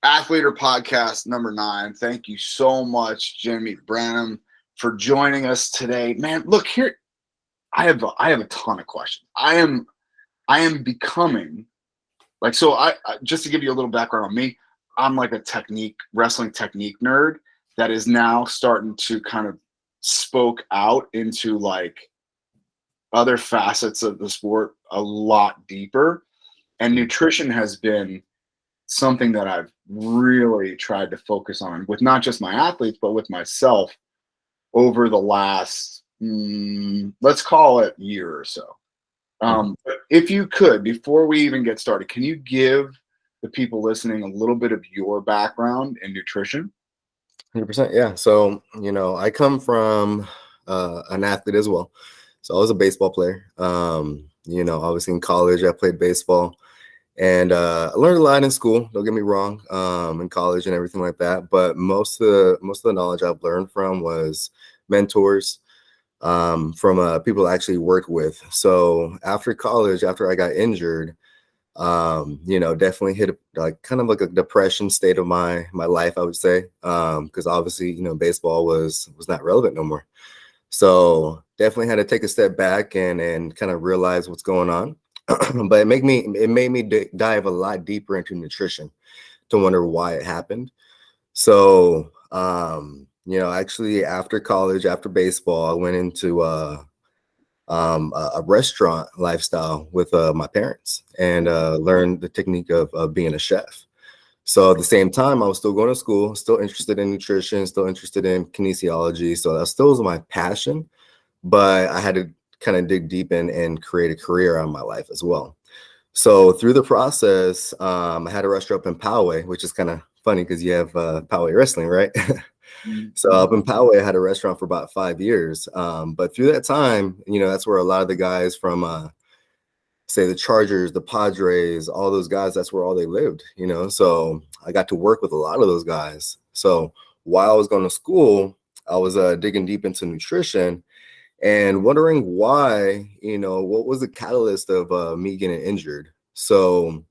Athletor Podcast number 9. Thank you so much, Jimmy Branham, for joining us today. Man, look here. I have a ton of questions. I am becoming like, so I just to give you a little background on me, I'm like a wrestling technique nerd that is now starting to kind of spoke out into like other facets of the sport a lot deeper. And nutrition has been something that I've really tried to focus on with not just my athletes, but with myself over the last, let's call it year or so. But if you could, before we even get started, can you give the people listening a little bit of your background in nutrition? 100%. Yeah. So, I come from an athlete as well. So I was a baseball player. Obviously in college, I played baseball. And I learned a lot in school, don't get me wrong, in college and everything like that. But most of the knowledge I've learned from was mentors, from people I actually worked with. So after college, after I got injured, definitely hit kind of like a depression state of my life, I would say, because obviously, baseball was not relevant no more. So definitely had to take a step back and kind of realize what's going on. But it made me dive a lot deeper into nutrition to wonder why it happened. So, actually after college, after baseball, I went into a restaurant lifestyle with my parents and learned the technique of being a chef. So at the same time, I was still going to school, still interested in nutrition, still interested in kinesiology. So that still was my passion, but I had to kind of dig deep in and create a career out of my life as well. So through the process, I had a restaurant up in Poway, which is kind of funny because you have Poway wrestling, right? So up in Poway, I had a restaurant for about 5 years. But through that time, that's where a lot of the guys from, say the Chargers, the Padres, all those guys, that's where all they lived, So I got to work with a lot of those guys. So while I was going to school, I was digging deep into nutrition and wondering why, what was the catalyst of me getting injured. So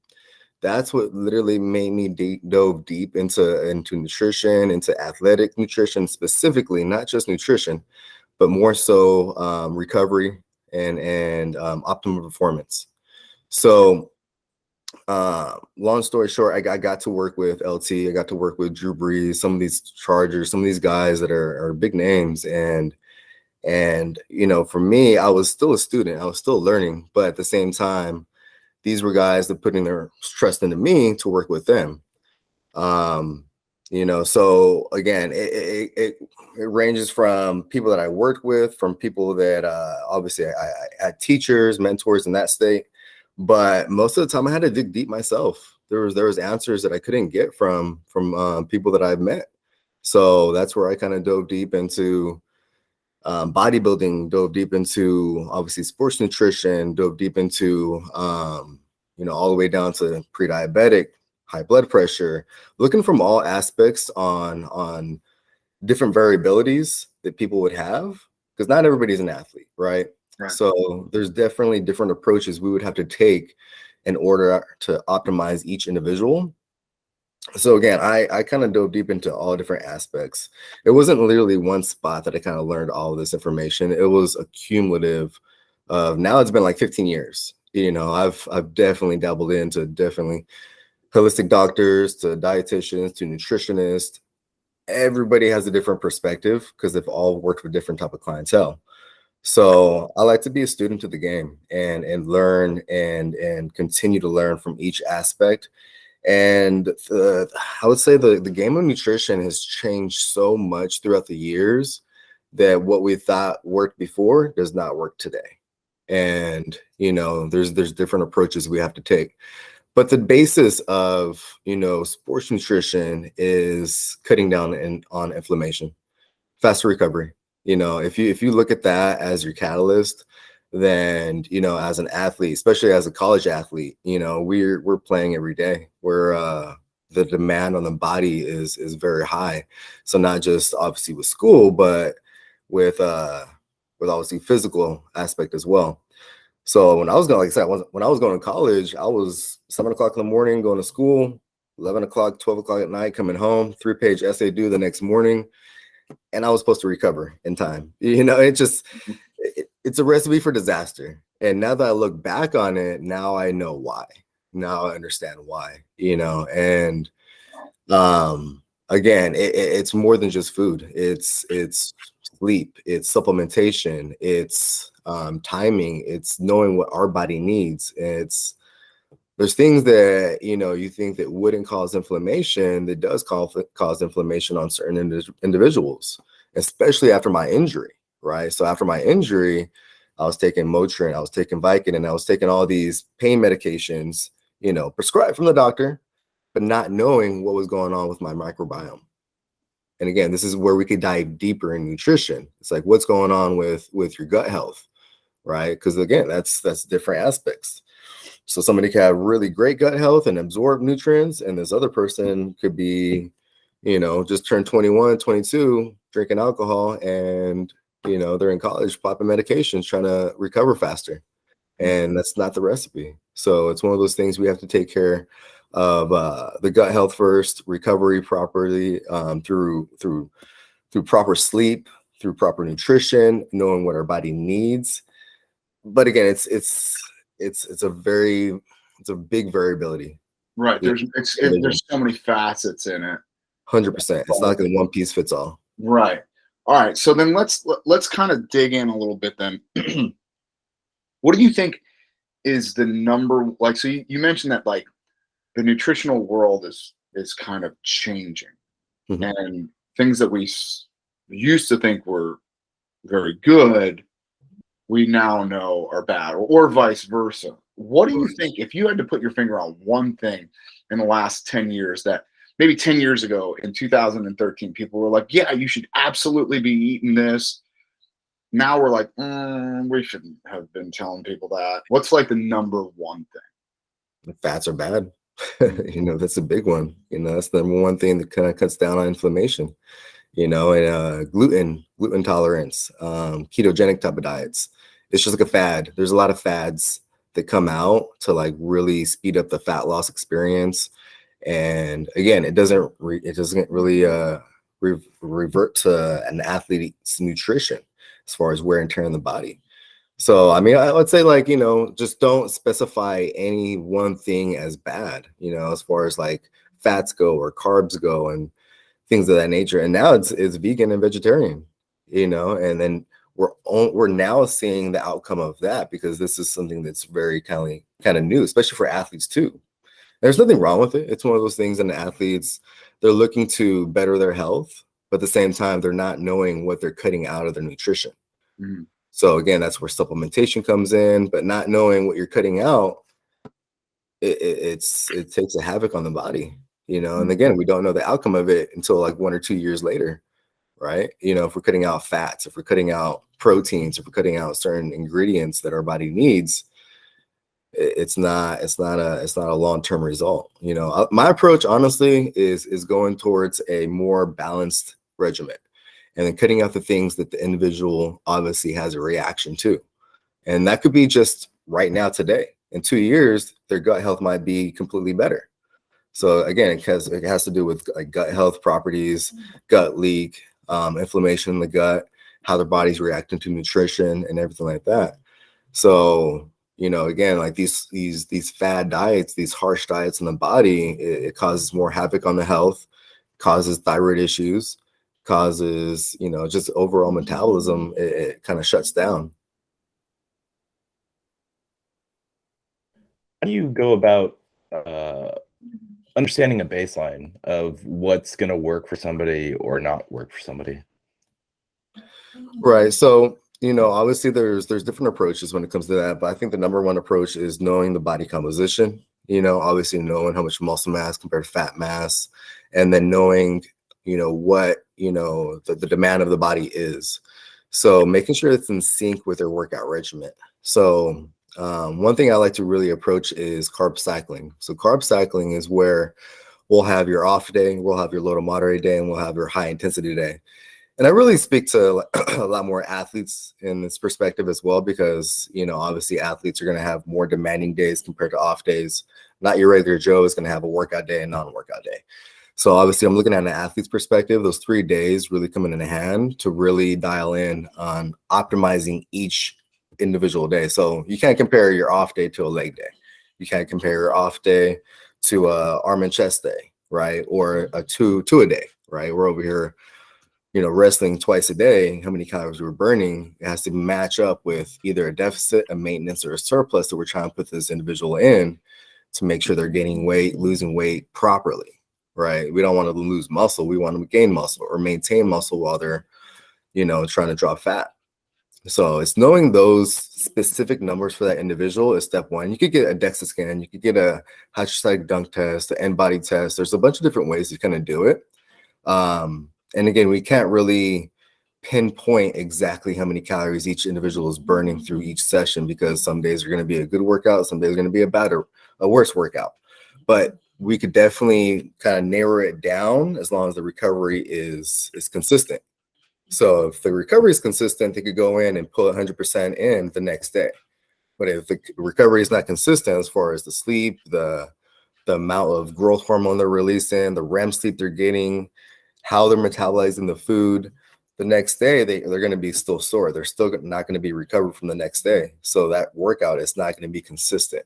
that's what literally made me dove deep into nutrition, into athletic nutrition specifically, not just nutrition, but more so recovery and optimal performance. So long story short, I got to work with LT, I got to work with Drew Brees, some of these Chargers, some of these guys that are big names. And for me, I was still a student, I was still learning, but at the same time, these were guys that putting their trust into me to work with them. So again, it ranges from people that I worked with, from people that obviously I had teachers, mentors in that state, but most of the time I had to dig deep myself. There was answers that I couldn't get from people that I've met. So that's where I kind of dove deep into bodybuilding, dove deep into obviously sports nutrition, dove deep into all the way down to pre-diabetic, high blood pressure, looking from all aspects on different variabilities that people would have, because not everybody's an athlete, right? So there's definitely different approaches we would have to take in order to optimize each individual. So again, I kind of dove deep into all different aspects. It wasn't literally one spot that I kind of learned all of this information. It was a cumulative of, now it's been like 15 years. I've definitely dabbled into holistic doctors, to dietitians, to nutritionists. Everybody has a different perspective because they've all worked with different type of clientele. So I like to be a student of the game and learn and continue to learn from each aspect. And I would say the game of nutrition has changed so much throughout the years that what we thought worked before does not work today. And, there's different approaches we have to take. But the basis of, sports nutrition is cutting down on inflammation, faster recovery. If you look at that as your catalyst, then, as an athlete, especially as a college athlete, we're playing every day. The demand on the body is very high. So not just obviously with school, but with obviously physical aspect as well. So when I was going, like I said, when I was going to college, I was 7 o'clock in the morning going to school, 11 o'clock, 12 o'clock at night, coming home, 3-page essay due the next morning. And I was supposed to recover in time. It's a recipe for disaster. And now that I look back on it, now I know why. Now I understand why, and again, it's more than just food. It's sleep, it's supplementation, it's timing, it's knowing what our body needs. There's things that, you think that wouldn't cause inflammation that does cause inflammation on certain individuals, especially after my injury, right? So after my injury, I was taking Motrin, I was taking Vicodin, and I was taking all these pain medications, prescribed from the doctor, but not knowing what was going on with my microbiome. And again, this is where we could dive deeper in nutrition. It's like, what's going on with your gut health, right? Because again, that's different aspects. So somebody could have really great gut health and absorb nutrients, and this other person could be, just turned 21, 22, drinking alcohol, and, they're in college popping medications trying to recover faster. And that's not the recipe. So it's one of those things we have to take care of the gut health first, recovery properly through proper sleep, through proper nutrition, knowing what our body needs. But again, it's a big variability. Right. There's so many facets in it. 100%. It's not like a one piece fits all. Right. All right. So then let's kind of dig in a little bit then. What do you think is the number, like, so you mentioned that like the nutritional world is kind of changing, and things that we used to think were very good, we now know are bad, or vice versa. What do you think, if you had to put your finger on one thing in the last 10 years that maybe 10 years ago in 2013, people were like, yeah, you should absolutely be eating this. Now we're like, we shouldn't have been telling people that. What's like the number one thing? Fats are bad. That's a big one. That's the number one thing that kind of cuts down on inflammation, and gluten tolerance, ketogenic type of diets. It's just like a fad. There's a lot of fads that come out to like really speed up the fat loss experience. And again, it doesn't really revert to an athlete's nutrition as far as wear and tear in the body. So, I mean, I would say like, just don't specify any one thing as bad, as far as like fats go or carbs go and things of that nature. And now it's vegan and vegetarian, and then we're now seeing the outcome of that, because this is something that's very kind of new, especially for athletes too. There's nothing wrong with it. It's one of those things, and the athletes, they're looking to better their health, but at the same time, they're not knowing what they're cutting out of their nutrition. Mm-hmm. So again, that's where supplementation comes in, but not knowing what you're cutting out, it takes a havoc on the body, and again, we don't know the outcome of it until like 1 or 2 years later, right? If we're cutting out fats, if we're cutting out proteins, if we're cutting out certain ingredients that our body needs, it's not a long-term result. My approach honestly is going towards a more balanced regimen, and then cutting out the things that the individual obviously has a reaction to. And that could be just right now, today. In 2 years, their gut health might be completely better. So again, it has to do with like gut health properties, gut leak, inflammation in the gut, how their body's reacting to nutrition and everything like that. So, again, like these fad diets, these harsh diets in the body, it causes more havoc on the health, causes thyroid issues, causes, just overall metabolism. It kind of shuts down. How do you go about understanding a baseline of what's going to work for somebody or not work for somebody? Right. So, obviously there's different approaches when it comes to that, but I think the number one approach is knowing the body composition, obviously knowing how much muscle mass compared to fat mass, and then knowing, what, the demand of the body is. So making sure it's in sync with their workout regimen. So one thing I like to really approach is carb cycling. So carb cycling is where we'll have your off day, we'll have your low to moderate day, and we'll have your high intensity day. And I really speak to a lot more athletes in this perspective as well, because, obviously athletes are going to have more demanding days compared to off days. Not your regular Joe is going to have a workout day and non-workout day. So obviously I'm looking at an athlete's perspective. Those 3 days really come in hand to really dial in on optimizing each individual day. So you can't compare your off day to a leg day. You can't compare your off day to a arm and chest day, right? Or a two a day, right? We're over here, wrestling twice a day. How many calories we're burning, it has to match up with either a deficit, a maintenance, or a surplus that we're trying to put this individual in to make sure they're gaining weight, losing weight properly. Right. We don't want to lose muscle. We want them to gain muscle or maintain muscle while they're, trying to drop fat. So it's knowing those specific numbers for that individual is step one. You could get a DEXA scan. You could get a hydrostatic dunk test, the end body test. There's a bunch of different ways to kind of do it. And again, we can't really pinpoint exactly how many calories each individual is burning through each session, because some days are going to be a good workout. Some days are going to be a worse workout. But we could definitely kind of narrow it down as long as the recovery is consistent. So if the recovery is consistent, they could go in and pull 100% in the next day. But if the recovery is not consistent as far as the sleep, the amount of growth hormone they're releasing, the REM sleep they're getting, how they're metabolizing the food, the next day they're going to be still sore. They're still not going to be recovered from the next day. So that workout is not going to be consistent.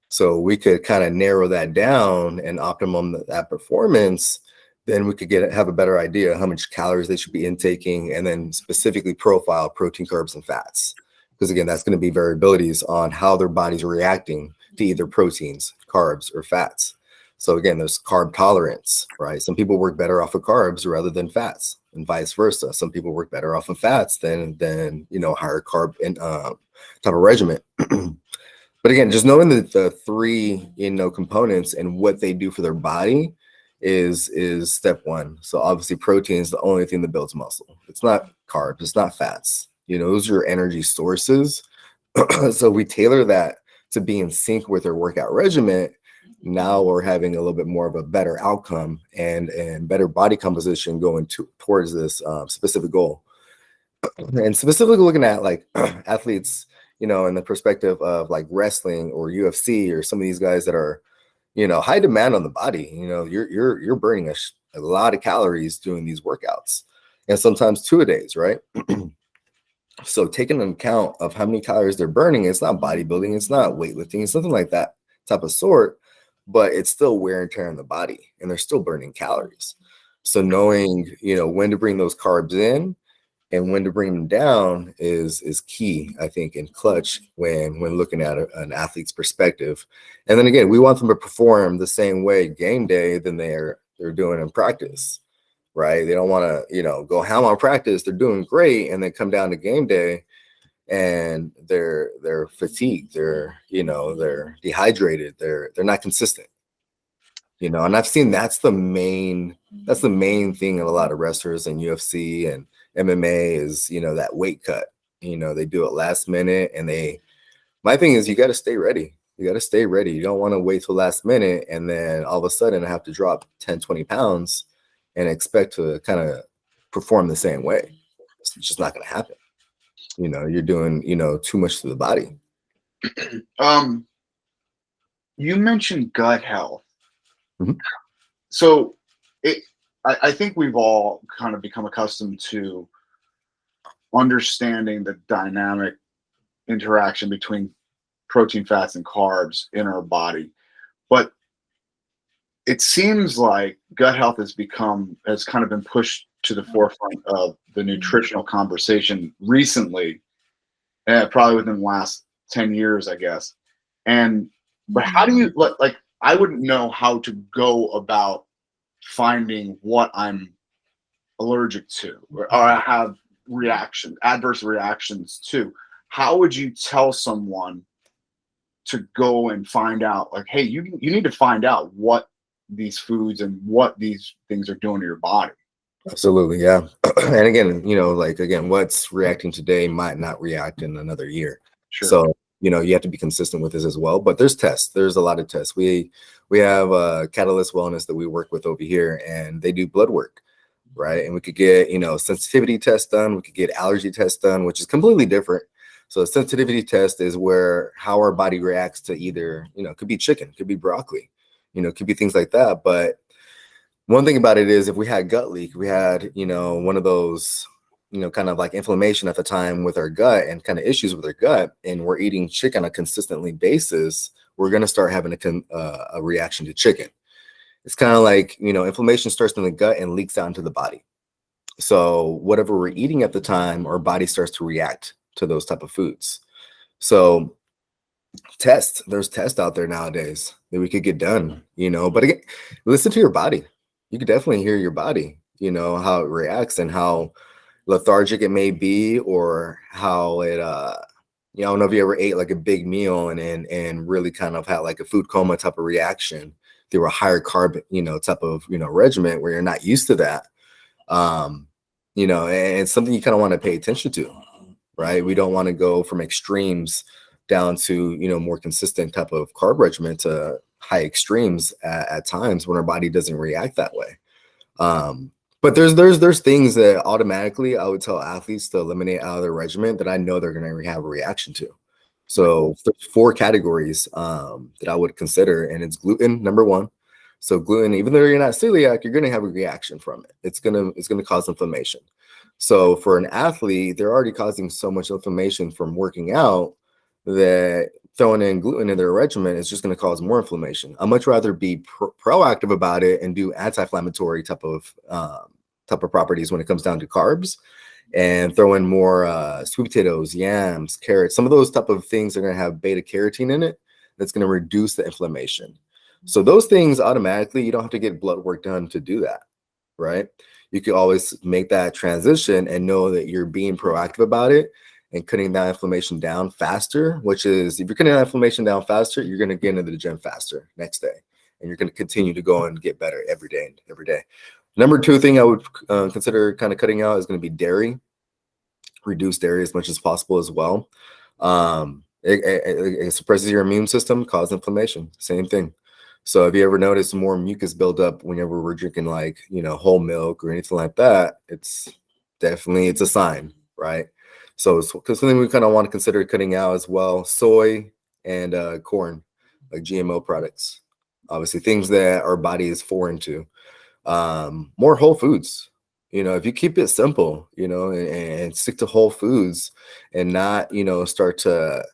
So we could kind of narrow that down and optimum that performance. Then we could have a better idea how much calories they should be intaking, and then specifically profile protein, carbs, and fats. Because again, that's going to be variabilities on how their body's reacting to either proteins, carbs, or fats. So again, there's carb tolerance, right? Some people work better off of carbs rather than fats, and vice versa. Some people work better off of fats than higher carb and type of regimen. But again, just knowing the 3, components and what they do for their body is step one. So obviously protein is the only thing that builds muscle. It's not carbs, it's not fats. Those are your energy sources. So we tailor that to be in sync with their workout regimen. Now we're having a little bit more of a better outcome and better body composition going towards this specific goal. And specifically looking at like athletes, in the perspective of like wrestling or UFC or some of these guys that are, high demand on the body. You're burning a lot of calories doing these workouts, and sometimes 2 a days, right? So taking an account of how many calories they're burning, it's not bodybuilding, it's not weightlifting, it's something like that type of sort, but it's still wear and tear on the body, and they're still burning calories. So knowing, when to bring those carbs in and when to bring them down is key, I think, in clutch when looking at an athlete's perspective. And then again, we want them to perform the same way game day than they're doing in practice, right? They don't want to, go ham on practice. They're doing great, and then come down to game day and they're fatigued. They're dehydrated. They're not consistent. And I've seen that's the main thing in a lot of wrestlers and UFC and MMA is, that weight cut. They do it last minute, and my thing is you got to stay ready. You don't want to wait till last minute and then all of a sudden I have to drop 10, 20 pounds and expect to kind of perform the same way. It's just not going to happen. You're doing, too much to the body. You mentioned gut health. Mm-hmm. So I think we've all kind of become accustomed to understanding the dynamic interaction between protein, fats, and carbs in our body. But it seems like gut health has kind of been pushed to the forefront of the nutritional conversation recently, probably within the last 10 years, I guess. But how do you, I wouldn't know how to go about finding what I'm allergic to or I have adverse reactions to. How would you tell someone to go and find out, like, hey, you need to find out what these foods and what these things are doing to your body? Absolutely, yeah. And again, what's reacting today might not react in another year. Sure. So, you have to be consistent with this as well. But there's tests. There's a lot of tests. We have Catalyst Wellness that we work with over here, and they do blood work, right? And we could get, sensitivity tests done. We could get allergy tests done, which is completely different. So a sensitivity test is where how our body reacts to either, it could be chicken, could be broccoli, it could be things like that. But one thing about it is if we had gut leak, we had, one of those, kind of like inflammation at the time with our gut and kind of issues with our gut, and we're eating chicken on a consistently basis, we're going to start having a reaction to chicken. It's kind of like, inflammation starts in the gut and leaks out into the body. So whatever we're eating at the time, our body starts to react to those type of foods. So there's tests out there nowadays that we could get done, but again, listen to your body. You could definitely hear your body, how it reacts and how lethargic it may be, or how it, I don't know if you ever ate like a big meal and really kind of had like a food coma type of reaction through a higher carb, type of, regimen where you're not used to that. And it's something you kind of want to pay attention to, right? We don't want to go from extremes down to, more consistent type of carb regimen to high extremes at times when our body doesn't react that way. But there's things that automatically I would tell athletes to eliminate out of their regimen that I know they're going to have a reaction to. So there's 4 categories that I would consider, and it's gluten, number 1. So gluten, even though you're not celiac, you're going to have a reaction from it. It's going to cause inflammation. So for an athlete, they're already causing so much inflammation from working out that throwing in gluten in their regimen is just going to cause more inflammation. I'd much rather be proactive about it and do anti-inflammatory type of properties when it comes down to carbs, and throw in more sweet potatoes, yams, carrots. Some of those type of things are going to have beta carotene in it. That's going to reduce the inflammation. So those things automatically, you don't have to get blood work done to do that, right? You can always make that transition and know that you're being proactive about it and cutting that inflammation down faster, which is, if you're cutting that inflammation down faster, you're going to get into the gym faster next day. And you're going to continue to go and get better every day. Number 2 thing I would consider kind of cutting out is going to be dairy. Reduce dairy as much as possible as well. It suppresses your immune system, causes inflammation. Same thing. So if you ever notice more mucus buildup whenever we're drinking like, whole milk or anything like that, it's a sign, right? So it's something we kind of want to consider cutting out as well. Soy and corn, like GMO products. Obviously things that our body is foreign to. More whole foods. If you keep it simple, and stick to whole foods and not, start to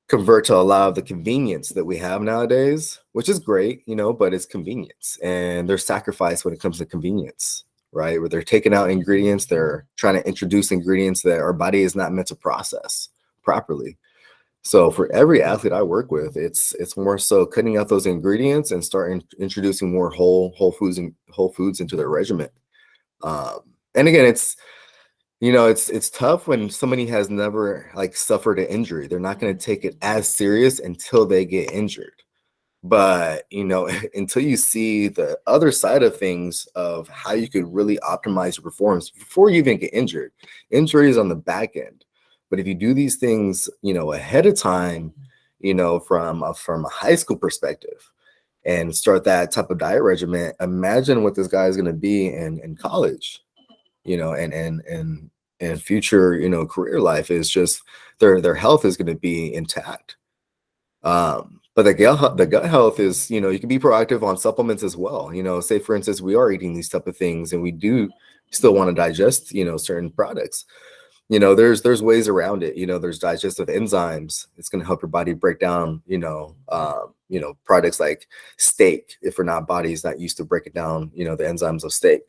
convert to a lot of the convenience that we have nowadays, which is great, but it's convenience, and there's sacrifice when it comes to convenience, right? Where they're taking out ingredients, they're trying to introduce ingredients that our body is not meant to process properly. So for every athlete I work with, it's more so cutting out those ingredients and start introducing more whole foods into their regimen. And again, it's tough when somebody has never like suffered an injury. They're not going to take it as serious until they get injured. But, until you see the other side of things of how you could really optimize your performance before you even get injured, injury is on the back end. But if you do these things, ahead of time, from a high school perspective, and start that type of diet regimen, imagine what this guy is going to be in college, and future, career life is just their health is going to be intact. But the gut health is, you can be proactive on supplements as well. Say for instance, we are eating these type of things and we do still want to digest, certain products. There's ways around it. There's digestive enzymes. It's going to help your body break down, products like steak, if our body's not used to breaking down, the enzymes of steak.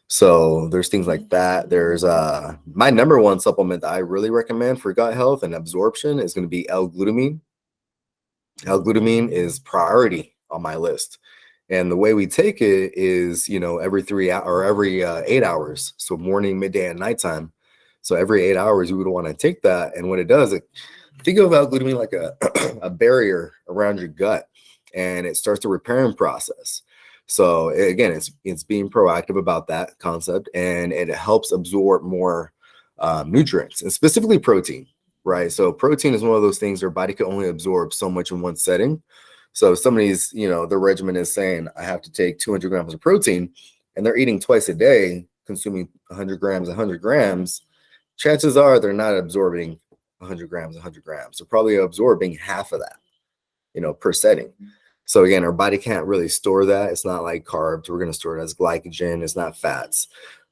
So there's things like that. There's my number 1 supplement that I really recommend for gut health and absorption is going to be L-glutamine. L-glutamine is priority on my list. And the way we take it is, every 3 hours or every 8 hours. So morning, midday, and nighttime. So every 8 hours, you would want to take that. And what it does, think of L-glutamine like a barrier around your gut, and it starts the repairing process. So again, it's being proactive about that concept, and it helps absorb more nutrients, and specifically protein, right? So protein is one of those things our body can only absorb so much in one setting. So if somebody's, the regimen is saying I have to take 200 grams of protein, and they're eating twice a day, consuming 100 grams, chances are they're not absorbing 100 grams, 100 grams. They're probably absorbing half of that, per setting. So again, our body can't really store that. It's not like carbs. We're going to store it as glycogen. It's not fats.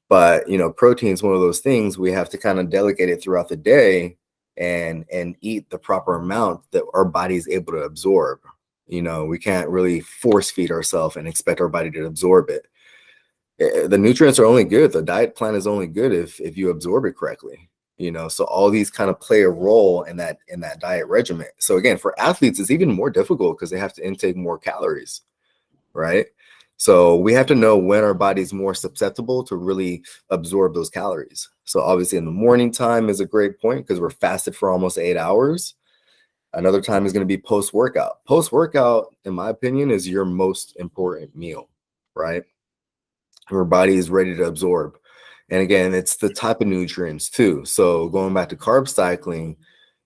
But, protein is one of those things we have to kind of delegate it throughout the day and eat the proper amount that our body is able to absorb. We can't really force feed ourselves and expect our body to absorb it. The nutrients are only good. The diet plan is only good if you absorb it correctly. So all these kind of play a role in that diet regimen. So again, for athletes, it's even more difficult because they have to intake more calories, right? So we have to know when our body's more susceptible to really absorb those calories. So obviously in the morning time is a great point because we're fasted for almost 8 hours. Another time is going to be post-workout. Post-workout, in my opinion, is your most important meal, right? Your body is ready to absorb. And again, it's the type of nutrients too. So going back to carb cycling,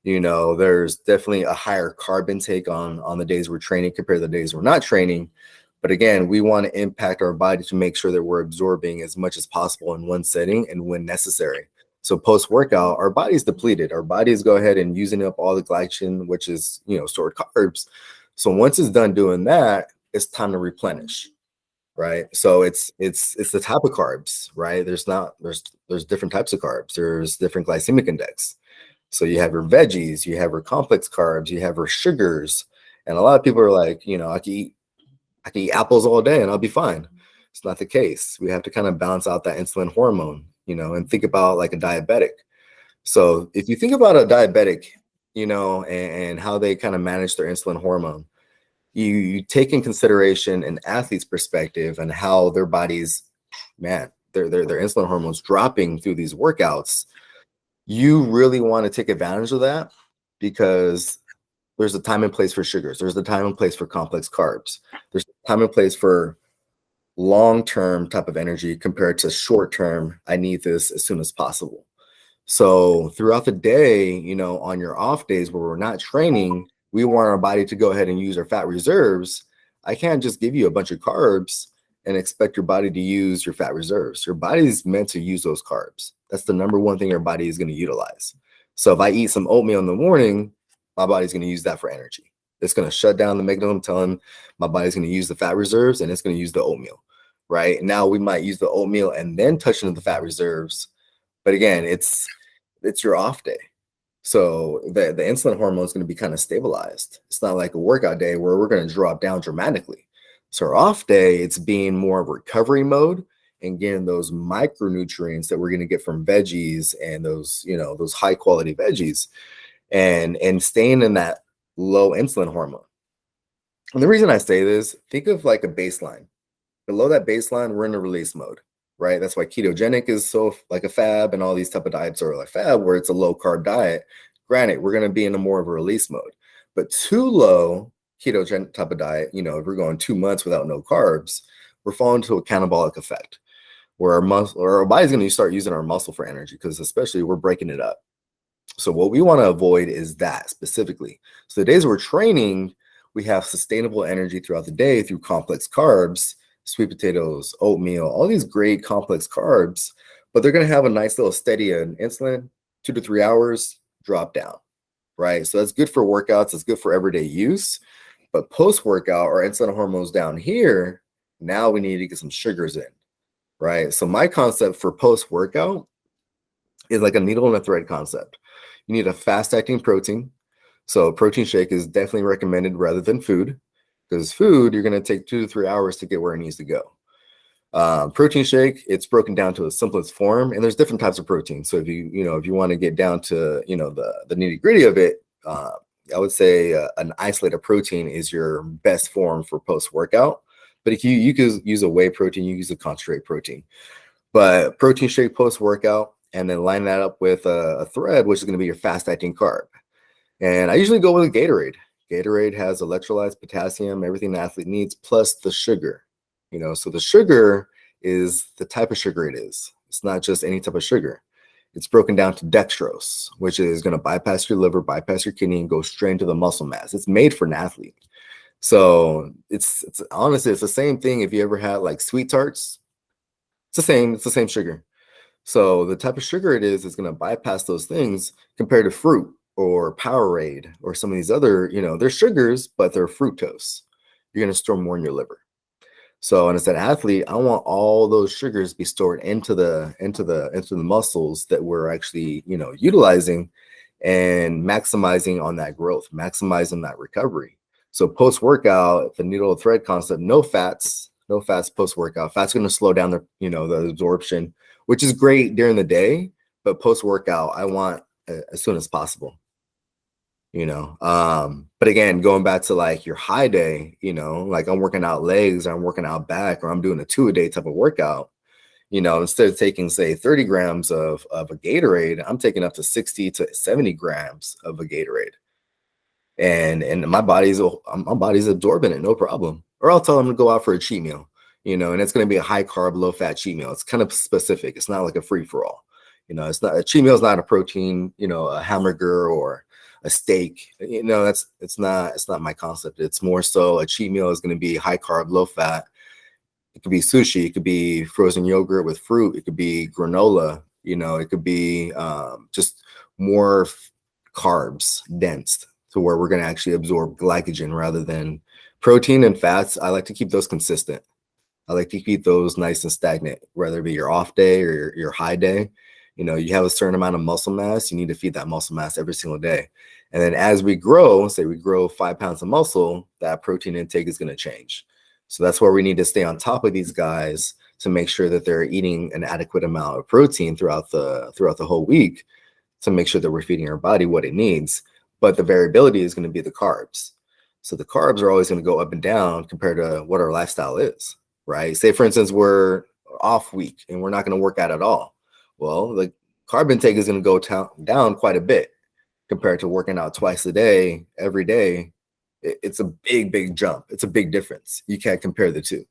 there's definitely a higher carb intake on the days we're training compared to the days we're not training. But again, we want to impact our body to make sure that we're absorbing as much as possible in one setting and when necessary. So post-workout, our body's depleted. Our bodies go ahead and using up all the glycogen, which is, stored carbs. So once it's done doing that, it's time to replenish. Right. So it's the type of carbs, right? There's different types of carbs. There's different glycemic index. So you have your veggies, you have your complex carbs, you have your sugars. And a lot of people are like, I can eat apples all day and I'll be fine. It's not the case. We have to kind of balance out that insulin hormone, and think about like a diabetic. So if you think about a diabetic, and how they kind of manage their insulin hormone, you take in consideration an athlete's perspective and how their bodies, their insulin hormones dropping through these workouts. You really want to take advantage of that because there's a time and place for sugars. There's a time and place for complex carbs. There's a time and place for long-term type of energy compared to short-term. I need this as soon as possible. So throughout the day, on your off days where we're not training, we want our body to go ahead and use our fat reserves. I can't just give you a bunch of carbs and expect your body to use your fat reserves. Your body is meant to use those carbs. That's the number one thing your body is going to utilize. So if I eat some oatmeal in the morning, my body's going to use that for energy. It's going to shut down the mechanism telling my body's going to use the fat reserves and it's going to use the oatmeal, right? Now we might use the oatmeal and then touch into the fat reserves. But again, it's your off day. So the insulin hormone is going to be kind of stabilized. It's not like a workout day where we're going to drop down dramatically. So our off day, it's being more of recovery mode and getting those micronutrients that we're going to get from veggies and those high quality veggies and staying in that low insulin hormone. And the reason I say this, think of like a baseline. Below that baseline, we're in a release mode. Right. That's why ketogenic is so like a fab and all these type of diets are like fab where it's a low carb diet. Granted, we're going to be in a more of a release mode, but too low ketogenic type of diet, if we're going 2 months without no carbs, we're falling into a catabolic effect where our body's going to start using our muscle for energy because especially we're breaking it up. So what we want to avoid is that specifically. So the days we're training, we have sustainable energy throughout the day through complex carbs, sweet potatoes, oatmeal, all these great complex carbs, but they're going to have a nice little steady insulin, 2 to 3 hours, drop down, right? So that's good for workouts. It's good for everyday use. But post-workout, our insulin hormones down here, now we need to get some sugars in, right? So my concept for post-workout is like a needle and a thread concept. You need a fast-acting protein. So a protein shake is definitely recommended rather than food. Because food, you're going to take 2 to 3 hours to get where it needs to go. Protein shake, it's broken down to the simplest form, and there's different types of protein. So if you want to get down to the nitty gritty of it, I would say an isolated protein is your best form for post workout. But if you could use a whey protein, you use a concentrate protein. But protein shake post workout, and then line that up with a thread, which is going to be your fast acting carb. And I usually go with a Gatorade. Gatorade has electrolytes, potassium, everything the athlete needs, plus the sugar. So the sugar is the type of sugar it is. It's not just any type of sugar. It's broken down to dextrose, which is going to bypass your liver, bypass your kidney, and go straight into the muscle mass. It's made for an athlete. So it's honestly, it's the same thing. If you ever had like sweet tarts, it's the same sugar. So the type of sugar it is going to bypass those things compared to fruit. or Powerade or some of these other, they're sugars, but they're fructose. You're going to store more in your liver. So, and as an athlete, I want all those sugars to be stored into the muscles that we're actually, utilizing and maximizing on that growth, maximizing that recovery. So post-workout, the needle thread concept, no fats post-workout. Fat's going to slow down the absorption, which is great during the day, but post-workout, I want as soon as possible. But again, going back to like your high day, like I'm working out legs, or I'm working out back, or I'm doing a 2-a-day type of workout, instead of taking, say, 30 grams of a Gatorade, I'm taking up to 60 to 70 grams of a Gatorade. And my body's absorbing it, no problem. Or I'll tell them to go out for a cheat meal, and it's going to be a high carb, low fat cheat meal. It's kind of specific. It's not like a free for all. It's not a cheat meal is not a protein, a hamburger or a steak. It's not my concept. It's more so a cheat meal is going to be high carb, low fat. It could be sushi. It could be frozen yogurt with fruit. It could be granola. It could be just more carbs, dense, to where we're going to actually absorb glycogen rather than protein and fats. I like to keep those consistent. I like to keep those nice and stagnant, whether it be your off day or your high day. You have a certain amount of muscle mass. You need to feed that muscle mass every single day. And then as we grow, say we grow 5 pounds of muscle, that protein intake is going to change. So that's where we need to stay on top of these guys to make sure that they're eating an adequate amount of protein throughout the whole week, to make sure that we're feeding our body what it needs. But the variability is going to be the carbs. So the carbs are always going to go up and down compared to what our lifestyle is, right? Say, for instance, we're off week and we're not going to work out at all. Well, the carb intake is going to go down quite a bit compared to working out twice a day, every day. It's a big jump. It's a big difference. You can't compare the two,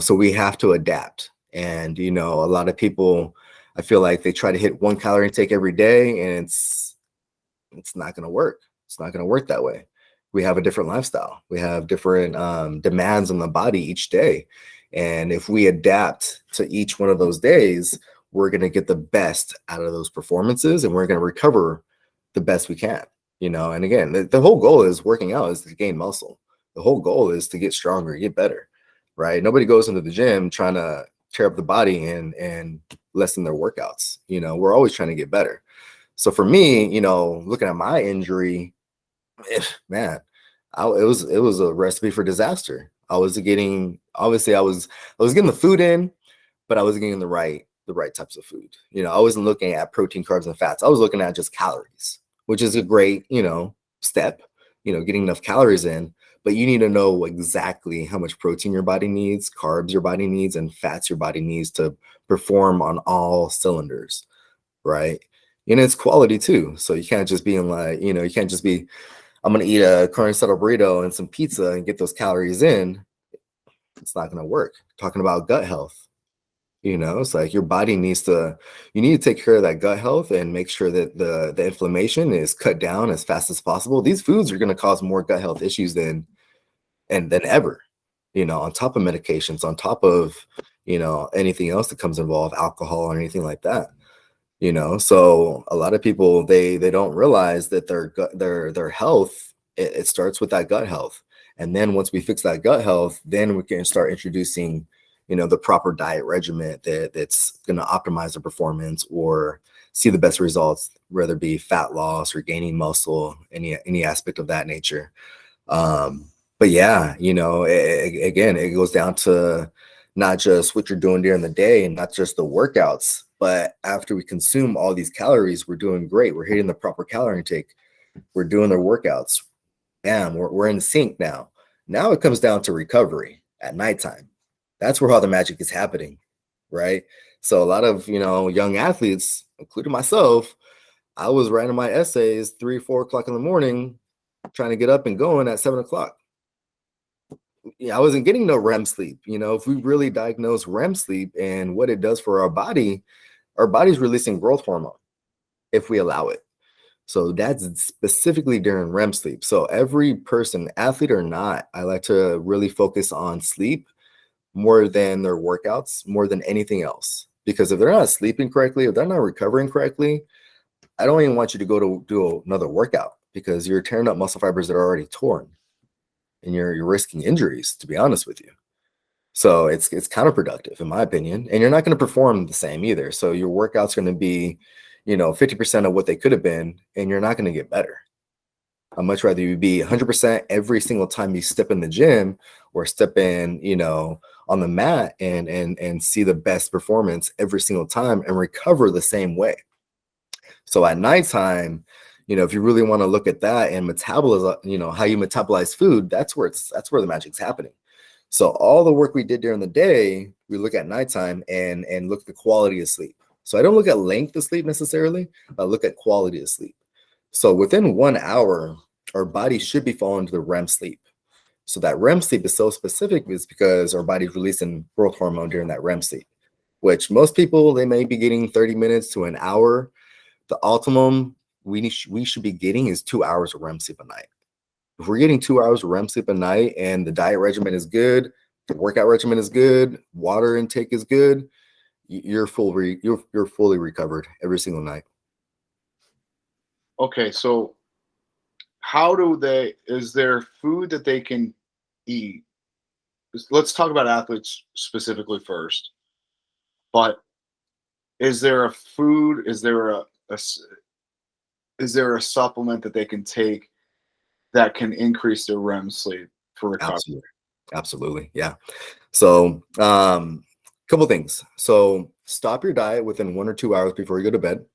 so we have to adapt. And, a lot of people, I feel like they try to hit 1 calorie intake every day, and it's not going to work. It's not going to work that way. We have a different lifestyle. We have different demands on the body each day. And if we adapt to each one of those days, we're going to get the best out of those performances, and we're going to recover the best we can. And again, the whole goal is working out is to gain muscle. The whole goal is to get stronger, get better, right? Nobody goes into the gym trying to tear up the body and lessen their workouts. We're always trying to get better. So for me, looking at my injury, man, it was a recipe for disaster. I was getting the food in, but I wasn't getting the right types of food. I wasn't looking at protein, carbs, and fats. I was looking at just calories, which is a great, step, getting enough calories in, but you need to know exactly how much protein your body needs, carbs your body needs, and fats your body needs to perform on all cylinders, right? And it's quality too. So you can't just be I'm going to eat a carne asada burrito and some pizza and get those calories in. It's not going to work. Talking about gut health. It's like your body you need to take care of that gut health and make sure that the inflammation is cut down as fast as possible. These foods are going to cause more gut health issues than ever, on top of medications, on top of, anything else that comes involved, alcohol or anything like that, so a lot of people, they don't realize that their health, it starts with that gut health. And then once we fix that gut health, then we can start introducing the proper diet regimen that's going to optimize the performance or see the best results, whether it be fat loss or gaining muscle, any aspect of that nature. But yeah, again, it goes down to not just what you're doing during the day and not just the workouts, but after we consume all these calories, we're doing great. We're hitting the proper calorie intake. We're doing their workouts. Bam, we're in sync now. Now it comes down to recovery at nighttime. That's where all the magic is happening, right? So a lot of, young athletes, including myself, I was writing my essays 3, 4 o'clock in the morning, trying to get up and going at 7 o'clock. I wasn't getting no REM sleep. If we really diagnose REM sleep and what it does for our body's releasing growth hormone if we allow it. So that's specifically during REM sleep. So every person, athlete or not, I like to really focus on sleep more than their workouts, more than anything else. Because if they're not sleeping correctly, if they're not recovering correctly, I don't even want you to go to do another workout because you're tearing up muscle fibers that are already torn, and you're risking injuries, to be honest with you. So it's counterproductive, in my opinion, and you're not going to perform the same either. So your workout's going to be, 50% of what they could have been, and you're not going to get better. I'd much rather you be 100% every single time you step in the gym or step in, on the mat and see the best performance every single time and recover the same way. So at nighttime, if you really want to look at that and metabolize, how you metabolize food, that's where the magic's happening. So all the work we did during the day, we look at nighttime and look at the quality of sleep. So I don't look at length of sleep necessarily, I look at quality of sleep. So within 1 hour, our body should be falling into the REM sleep. So that REM sleep is so specific is because our body's releasing growth hormone during that REM sleep, which most people, they may be getting 30 minutes to an hour. The optimum we should be getting is 2 hours of REM sleep a night. If we're getting 2 hours of REM sleep a night and the diet regimen is good, the workout regimen is good, water intake is good, you're fully recovered every single night. Okay, so is there food that they can eat? Let's talk about athletes specifically first. But is there a food, is there a supplement that they can take that can increase their REM sleep for recovery? Absolutely. Yeah. So, couple things. So stop your diet within 1 or 2 hours before you go to bed.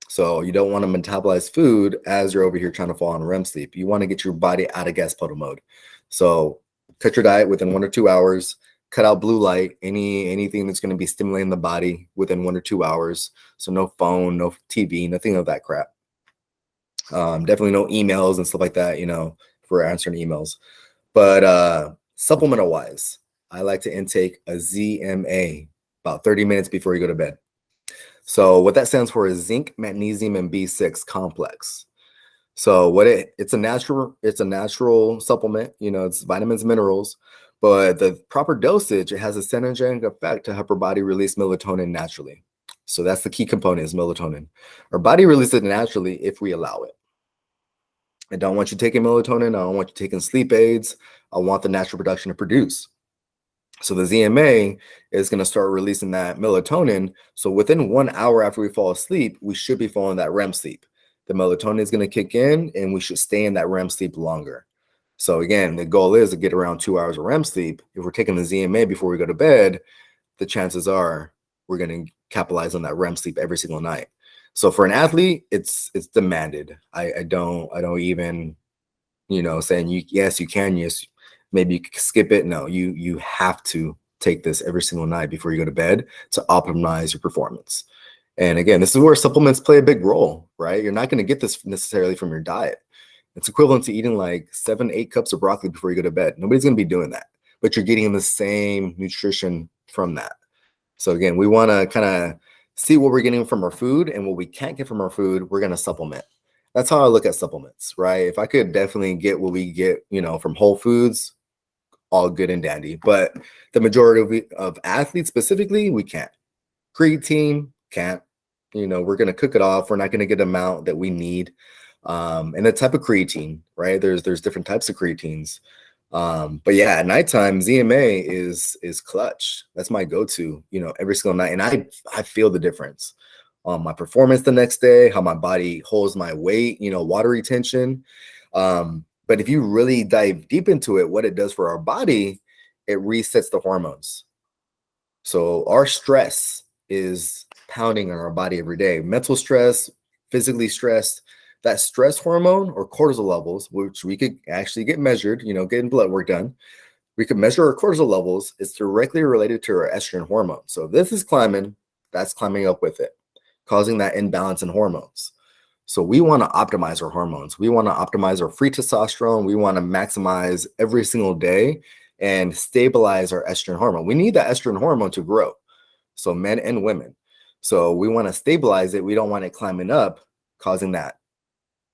So you don't want to metabolize food as you're over here trying to fall on REM sleep. You want to get your body out of gas pedal mode. So cut your diet within 1 or 2 hours, cut out blue light, anything that's going to be stimulating the body within 1 or 2 hours. So no phone, no TV, nothing of that crap. Definitely no emails and stuff like that, for answering emails. But supplemental wise, I like to intake a ZMA about 30 minutes before you go to bed. So what that stands for is zinc, magnesium, and B6 complex. So it's a natural supplement, it's vitamins, minerals, but the proper dosage, it has a synergistic effect to help our body release melatonin naturally. So that's the key component is melatonin. Our body releases it naturally if we allow it. I don't want you taking melatonin. I don't want you taking sleep aids. I want the natural production to produce. So the ZMA is going to start releasing that melatonin. So within 1 hour after we fall asleep, we should be falling that REM sleep. The melatonin is going to kick in and we should stay in that REM sleep longer. So again, the goal is to get around 2 hours of REM sleep. If we're taking the ZMA before we go to bed, the chances are we're going to capitalize on that REM sleep every single night. So for an athlete, it's demanded. I don't even, saying yes, you can, yes, maybe you can skip it. No, you have to take this every single night before you go to bed to optimize your performance. And again, this is where supplements play a big role, right? You're not going to get this necessarily from your diet. It's equivalent to eating like 7-8 cups of broccoli before you go to bed. Nobody's going to be doing that, but you're getting the same nutrition from that. So again, we want to kind of see what we're getting from our food, and what we can't get from our food, we're going to supplement. That's how I look at supplements, right? If I could definitely get what we get, from Whole Foods, all good and dandy. But the majority of athletes specifically, we can't. Creatine, can't. We're going to cook it off. We're not going to get the amount that we need. And the type of creatine, right? There's different types of creatines. But yeah, at nighttime, ZMA is clutch. That's my go-to, every single night. And I feel the difference on my performance the next day, how my body holds my weight, water retention. But if you really dive deep into it, what it does for our body, it resets the hormones. So our stress is pounding on our body every day. Mental stress, physically stressed. That stress hormone or cortisol levels, which we could actually get measured, getting blood work done, we could measure our cortisol levels, is directly related to our estrogen hormone. So if this is climbing, that's climbing up with it, causing that imbalance in hormones. So we want to optimize our hormones. We want to optimize our free testosterone. We want to maximize every single day and stabilize our estrogen hormone. We need that estrogen hormone to grow. So men and women. So we want to stabilize it. We don't want it climbing up, causing that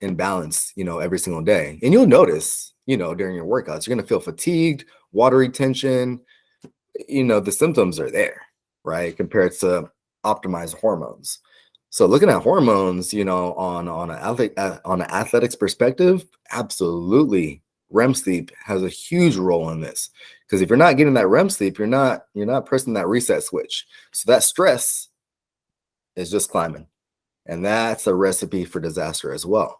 imbalance, every single day. And you'll notice, during your workouts, you're going to feel fatigued, water retention, the symptoms are there, right? Compared to optimized hormones. So looking at hormones, on an athletics perspective, absolutely, REM sleep has a huge role in this. Because if you're not getting that REM sleep, you're not pressing that reset switch. So that stress is just climbing, and that's a recipe for disaster as well.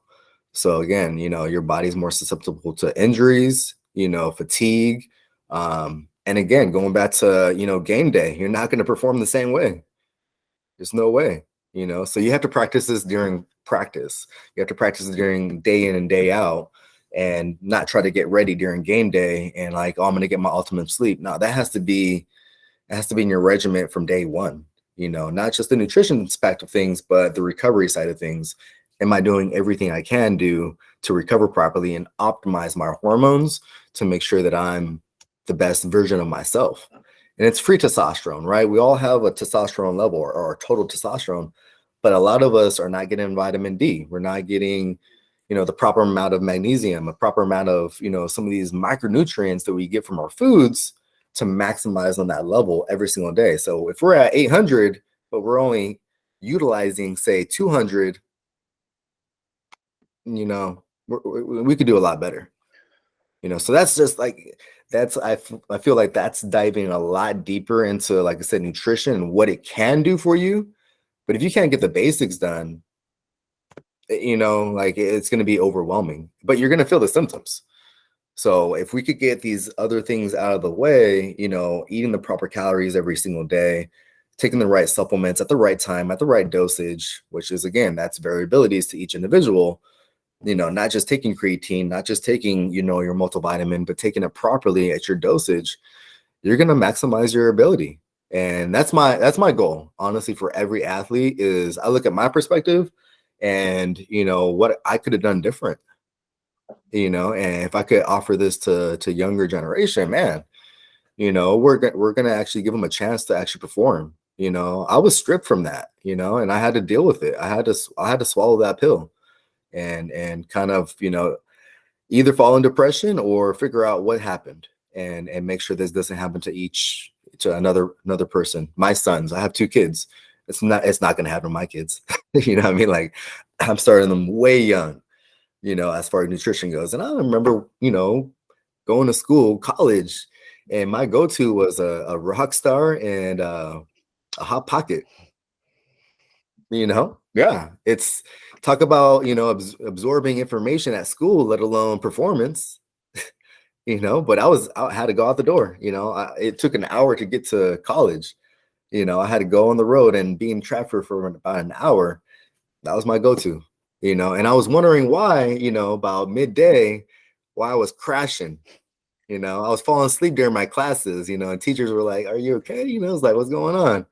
So again, your body's more susceptible to injuries, fatigue, and again, going back to game day, you're not going to perform the same way. There's no way. So you have to practice this during practice. You have to practice it during day in and day out, and not try to get ready during game day and like, oh, I'm going to get my ultimate sleep. No, that has to be in your regimen from day one. Not just the nutrition aspect of things, but the recovery side of things. Am I doing everything I can do to recover properly and optimize my hormones to make sure that I'm the best version of myself? And it's free testosterone, right? We all have a testosterone level, or total testosterone, but a lot of us are not getting vitamin D. We're not getting, the proper amount of magnesium, a proper amount of, some of these micronutrients that we get from our foods to maximize on that level every single day. So if we're at 800, but we're only utilizing, say, 200, we could do a lot better. So that's just like, I feel like that's diving a lot deeper into, like I said, nutrition and what it can do for you. But if you can't get the basics done, like, it's going to be overwhelming, but you're going to feel the symptoms. So if we could get these other things out of the way, eating the proper calories every single day, taking the right supplements at the right time, at the right dosage, which is, again, that's variabilities to each individual, not just taking creatine, not just taking, your multivitamin, but taking it properly at your dosage, you're going to maximize your ability. And that's my goal, honestly, for every athlete. Is I look at my perspective and, what I could have done different, and if I could offer this to younger generation, man, we're going to actually give them a chance to actually perform. I was stripped from that, and I had to deal with it. I had to swallow that pill and kind of, either fall in depression or figure out what happened and make sure this doesn't happen to another person. My sons, I have 2 kids. It's not going to happen to my kids. You know what I mean? Like, I'm starting them way young, as far as nutrition goes. And I remember, going to school, college, and my go-to was a rock star and a hot pocket. Yeah, it's talk about, absorbing information at school, let alone performance. But I had to go out the door. It took an hour to get to college. I had to go on the road and be in traffic for about an hour. That was my go-to. And I was wondering why, about midday, why I was crashing. I was falling asleep during my classes, and teachers were like, "Are you okay?" I was like, "What's going on?"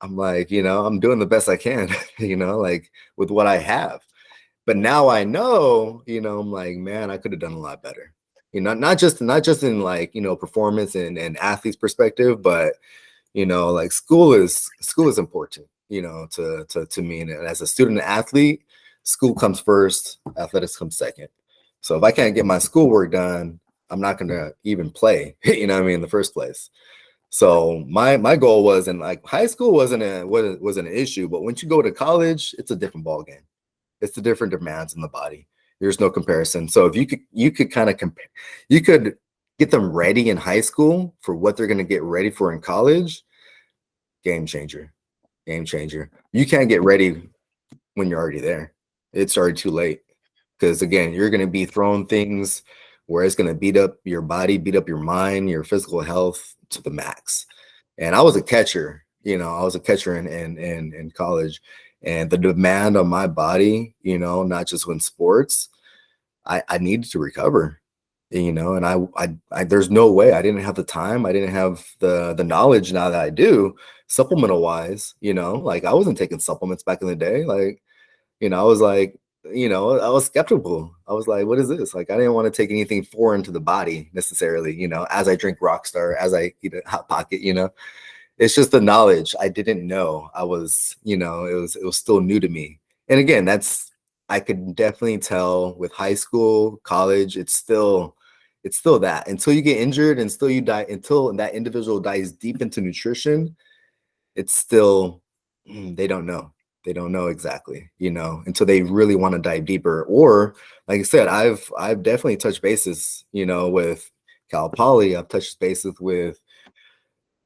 I'm like, I'm doing the best I can, like, with what I have. But now I know, I'm like, man, I could have done a lot better. Not just in, like, performance and athletes perspective, but like, school is important, to me. And as a student athlete, school comes first, athletics comes second. So if I can't get my schoolwork done, I'm not going to even play, in the first place. So my goal was, in like high school wasn't an issue, but once you go to college, it's a different ball game. It's the different demands in the body. There's no comparison. So if you could kind of compare, you could get them ready in high school for what they're going to get ready for in college. Game changer. You can't get ready when you're already there. It's already too late. Because again, you're going to be throwing things where it's going to beat up your body, beat up your mind, your physical health to the max. And I was a catcher, in college, and the demand on my body, not just when sports, I needed to recover, and I there's no way. I didn't have the time. I didn't have the knowledge now that I do, supplemental wise, like, I wasn't taking supplements back in the day. Like, I was like, I was skeptical. I was like, what is this? Like, I didn't want to take anything foreign to the body necessarily, as I drink Rockstar, as I eat a Hot Pocket, it's just the knowledge I didn't know. I was, it was still new to me. And again, I could definitely tell with high school, college, it's still that until you get injured and still you die, until that individual dives deep into nutrition, it's still, they don't know. They don't know exactly, until they really want to dive deeper. Or like I said, I've definitely touched bases, with Cal Poly. I've touched bases with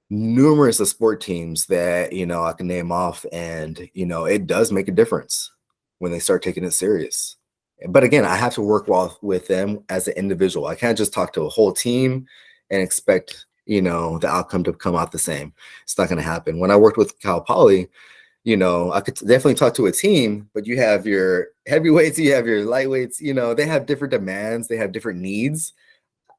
numerous of sport teams that, I can name off, and, it does make a difference when they start taking it serious. But again, I have to work well with them as an individual. I can't just talk to a whole team and expect, the outcome to come out the same. It's not going to happen. When I worked with Cal Poly, I could definitely talk to a team, but you have your heavyweights, you have your lightweights, they have different demands, they have different needs.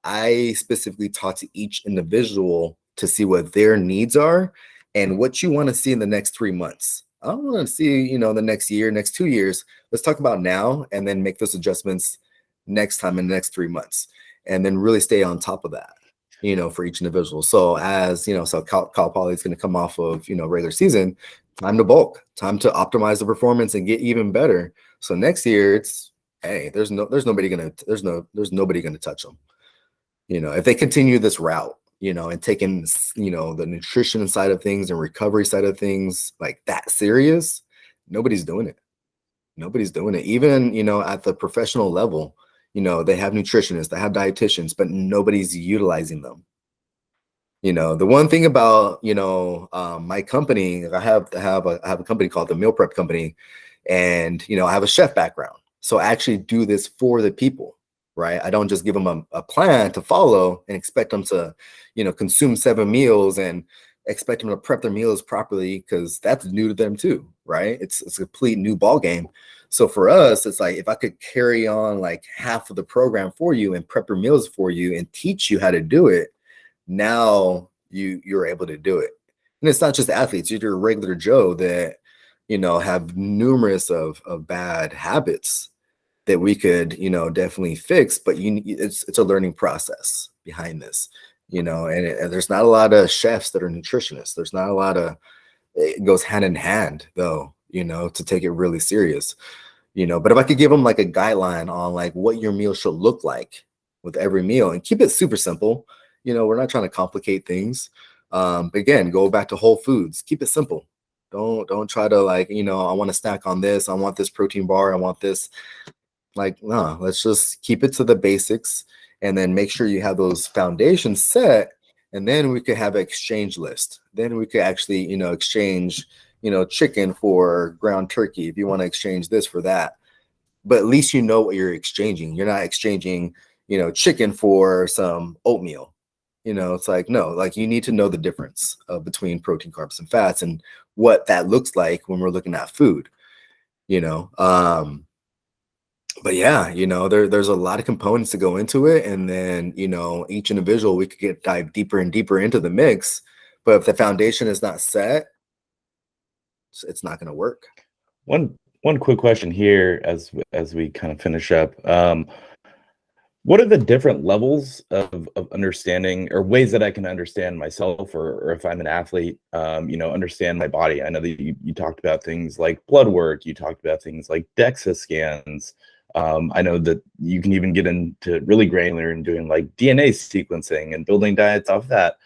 I specifically talk to each individual to see what their needs are and what you want to see in the next 3 months. I don't want to see, the next year, next 2 years. Let's talk about now and then make those adjustments next time in the next 3 months, and then really stay on top of that, for each individual. So so Cal Poly is going to come off of, regular season, time to bulk, time to optimize the performance and get even better. So next year it's, hey, there's nobody going to touch them. If they continue this route, and taking, the nutrition side of things and recovery side of things like that serious, nobody's doing it. Nobody's doing it. Even, at the professional level, they have nutritionists, they have dietitians, but nobody's utilizing them. The one thing about, my company, I have a company called the Meal Prep Company, and, I have a chef background. So I actually do this for the people, right? I don't just give them a plan to follow and expect them to, consume 7 meals and expect them to prep their meals properly, because that's new to them too, right? It's a complete new ball game. So for us, it's like, if I could carry on like half of the program for you and prep your meals for you and teach you how to do it, now you're able to do it. And it's not just athletes, you're a regular Joe that, have numerous of bad habits that we could, definitely fix, but it's a learning process behind this, and there's not a lot of chefs that are nutritionists. There's not a lot of, it goes hand in hand though, to take it really serious, but if I could give them like a guideline on like what your meal should look like with every meal and keep it super simple, we're not trying to complicate things. But again, go back to whole foods, keep it simple. Don't try to like, I want to snack on this. I want this protein bar. I want this. Like, no, let's just keep it to the basics and then make sure you have those foundations set. And then we could have an exchange list. Then we could actually, exchange, chicken for ground turkey if you want to exchange this for that. But at least you know what you're exchanging. You're not exchanging, chicken for some oatmeal. It's like, no, like you need to know the difference between protein, carbs, and fats and what that looks like when we're looking at food, But yeah, there's a lot of components to go into it. And then, each individual, we could dive deeper and deeper into the mix. But if the foundation is not set, it's not going to work. One quick question here as we kind of finish up. What are the different levels of understanding, or ways that I can understand myself, or if I'm an athlete, understand my body? I know that you talked about things like blood work. You talked about things like DEXA scans. I know that you can even get into really granular and doing like DNA sequencing and building diets off that.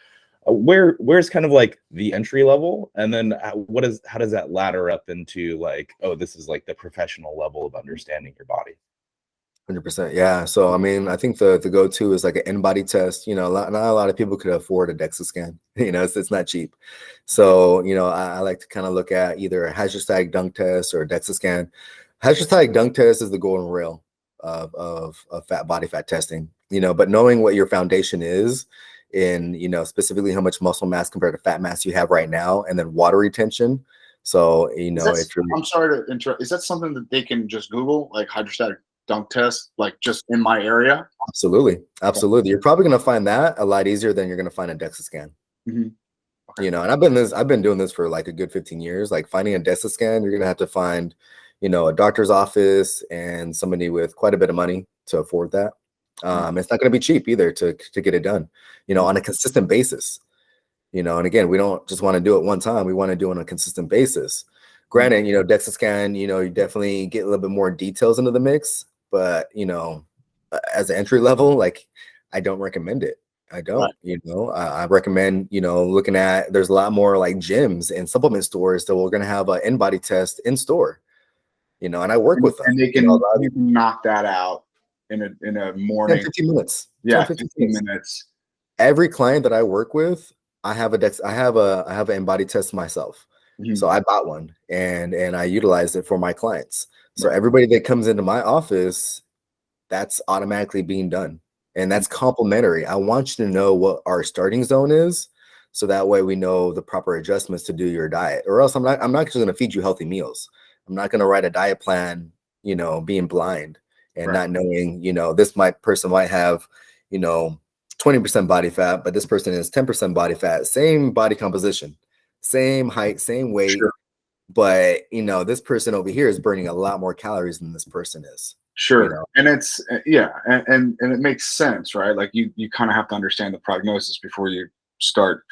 Where's kind of like the entry level, and then how does that ladder up into like, oh, this is like the professional level of understanding your body? 100%. Yeah. So, I mean, I think the go-to is like an in-body test. Not a lot of people could afford a DEXA scan. It's not cheap. So, I like to kind of look at either a hydrostatic dunk test or a DEXA scan. Hydrostatic dunk test is the golden rail of body fat testing, but knowing what your foundation is in, specifically how much muscle mass compared to fat mass you have right now, and then water retention. So, I'm sorry to interrupt. Is that something that they can just Google, like hydrostatic dunk test, like just in my area? Absolutely. You're probably going to find that a lot easier than you're going to find a DEXA scan. Mm-hmm. Okay. And I've been doing this for like a good 15 years. Like finding a DEXA scan, you're going to have to find, a doctor's office and somebody with quite a bit of money to afford that. It's not going to be cheap either to get it done, on a consistent basis. And again, we don't just want to do it one time. We want to do it on a consistent basis. Granted, DEXA scan, you definitely get a little bit more details into the mix, but, as an entry level, like I don't recommend it. I don't, I recommend, looking at, there's a lot more like gyms and supplement stores that we're going to have an in-body test in store, and I work with them. And they can, you can knock that out in a morning. 10, 15 minutes. Yeah, 10, 15 minutes. Every client that I work with, I have an in-body test myself. Mm-hmm. So I bought one and I utilize it for my clients. So everybody that comes into my office, that's automatically being done. And that's complimentary. I want you to know what our starting zone is, so that way we know the proper adjustments to do your diet. Or else I'm not just going to feed you healthy meals. I'm not going to write a diet plan, being blind and not knowing, this person might have, 20% body fat, but this person is 10% body fat, same body composition, same height, same weight. Sure. But, this person over here is burning a lot more calories than this person is. Sure. And it's, and it makes sense, right? Like you kind of have to understand the prognosis before you start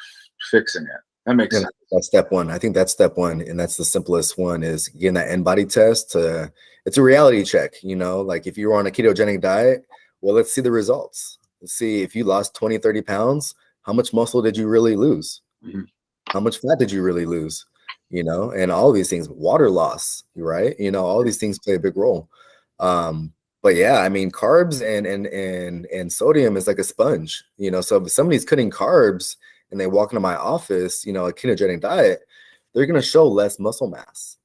fixing it. That makes sense. That's step one. I think that's step one. And that's the simplest one, is getting that in-body test. It's a reality check, like if you were on a ketogenic diet, well, let's see the results. Let's see if you lost 20, 30 pounds, how much muscle did you really lose? Mm-hmm. How much fat did you really lose? And all of these things, water loss, right? All these things play a big role. But yeah, I mean, carbs and sodium is like a sponge, so if somebody's cutting carbs and they walk into my office, a ketogenic diet, they're going to show less muscle mass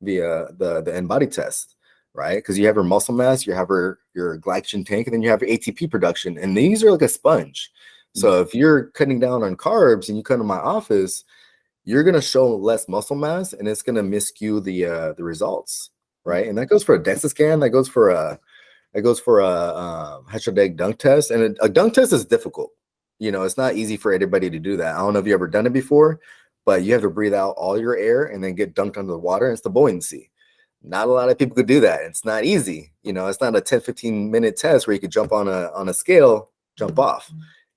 via the in-body test, right? Because you have your muscle mass, you have your glycogen tank, and then you have your ATP production, and these are like a sponge. So if you're cutting down on carbs and you come to my office, you're going to show less muscle mass, and it's going to miscue the results, right? And that goes for a DEXA scan, that goes for a Hashimoto's dunk test, and a dunk test is difficult. It's not easy for anybody to do that. I don't know if you ever done it before, but you have to breathe out all your air and then get dunked under the water. And it's the buoyancy. Not a lot of people could do that. It's not easy. It's not a 10, 15 minute test where you could jump on a scale, jump off.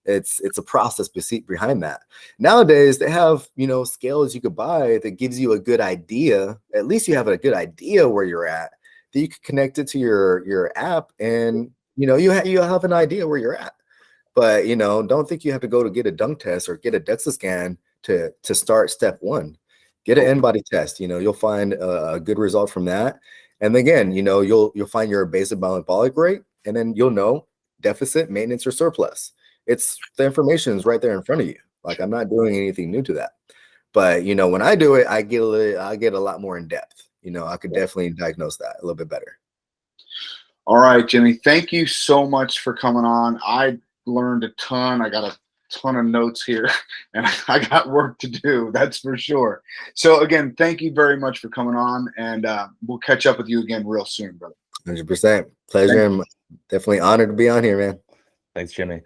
It's a process behind that. Nowadays, they have, scales you could buy that gives you a good idea. At least you have a good idea where you're at, that you can connect it to your app, and, you have an idea where you're at. But, don't think you have to go to get a dunk test or get a DEXA scan to start step one. Get an in-body test. You'll find a good result from that. And again, you'll find your basal metabolic rate, and then you'll know deficit, maintenance, or surplus. It's the information is right there in front of you. Like, I'm not doing anything new to that. But, when I do it, I get a lot more in depth. I could definitely diagnose that a little bit better. All right, Jimmy, thank you so much for coming on. I learned a ton. I got a ton of notes here, and I got work to do, that's for sure. So again, thank you very much for coming on, and we'll catch up with you again real soon, brother. 100%. Pleasure. I'm definitely honored to be on here, man. Thanks, Jimmy.